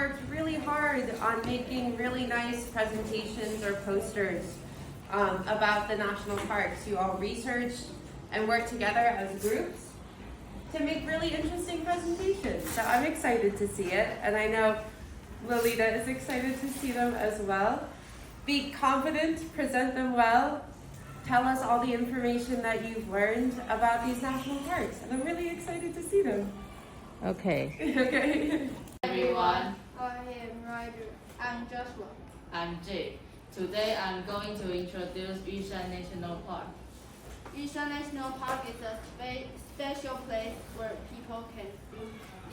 Worked really hard on making really nice presentations or posters about the national parks. You all researched and worked together as groups to make really interesting presentations. So I'm excited to see it, and I know Lolita is excited to see them as well. Be confident, present them well, tell us all the information that you've learned about these national parks, and I'm really excited to see them. Okay. Okay. Everyone, I am Ryder. I'm Joshua. I'm Jay. Today I'm going to introduce Yushan National Park. Yushan National Park is a special place where people can do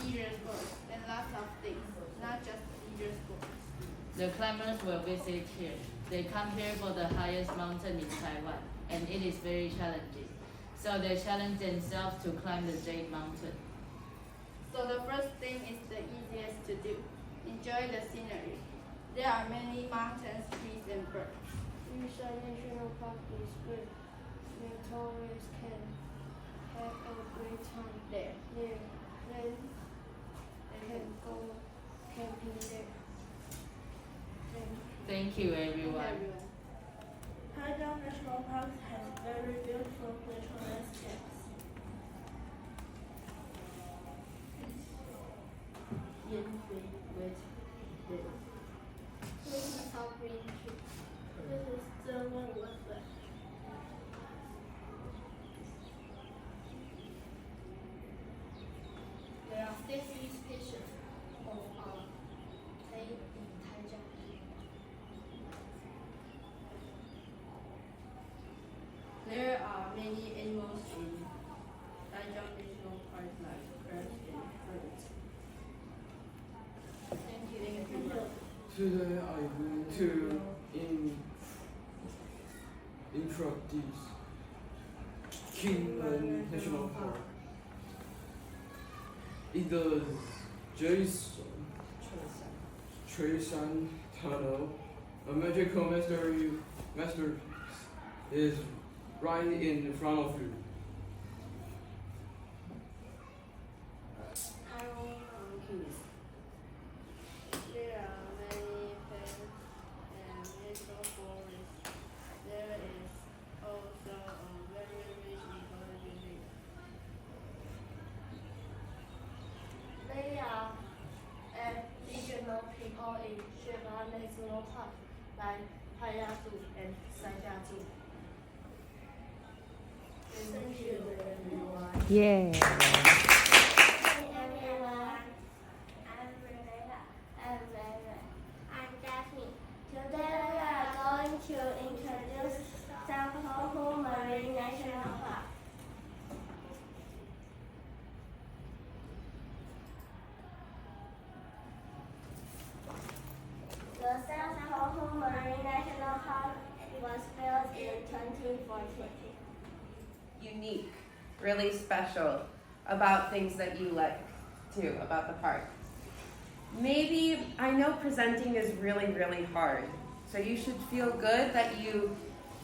leisure sports and lots of things, not just leisure sports. The climbers will visit here. They come here for the highest mountain in Taiwan, and it is very challenging. So they challenge themselves to climb the Jade Mountain. So the first thing is the easiest to do. Enjoy the scenery. There are many mountains, trees, and birds. Yushan National Park is great. The tourists can have a great time There. Then they can go camping there. Thank you, everyone. Taiwan National Park has very beautiful natural landscapes. This is how green tree. This is the one with the There are 50 species of plants in Taiwan. There are many animals in Taiwan National Park like birds and birds. Thank you. Today I'm going to introduce Kingman National Park. In the Treishan Tunnel, a magical master is right in front of you. There are many plants and natural forests. There is also a very rich ecology. There are additional people in Taiwan National Park like Hayatu and Sayatu. Thank you, everyone. Yeah. Hey everyone, I'm Renata. I'm Vera. I'm Jasmine. Today we are going to introduce Sankohu Marine National Park. The Sankohu Marine National Park was built in 2014. Unique, really special about things that you like too, about the park. Maybe, I know presenting is really, really hard, so you should feel good that you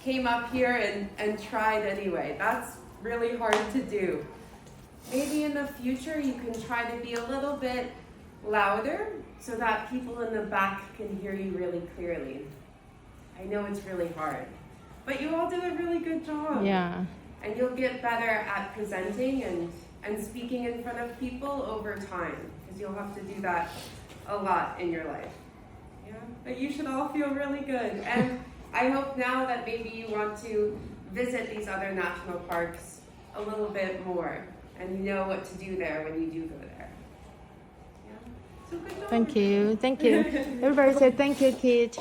came up here and tried anyway. That's really hard to do. Maybe in the future you can try to be a little bit louder so that people in the back can hear you really clearly. I know it's really hard, but you all do a really good job. Yeah. And you'll get better at presenting and speaking in front of people over time, because you'll have to do that a lot in your life. Yeah? But you should all feel really good. And I hope now that maybe you want to visit these other national parks a little bit more, and you know what to do there when you do go there. Yeah? So good job. Thank you. Thank you. Everybody say thank you, kid.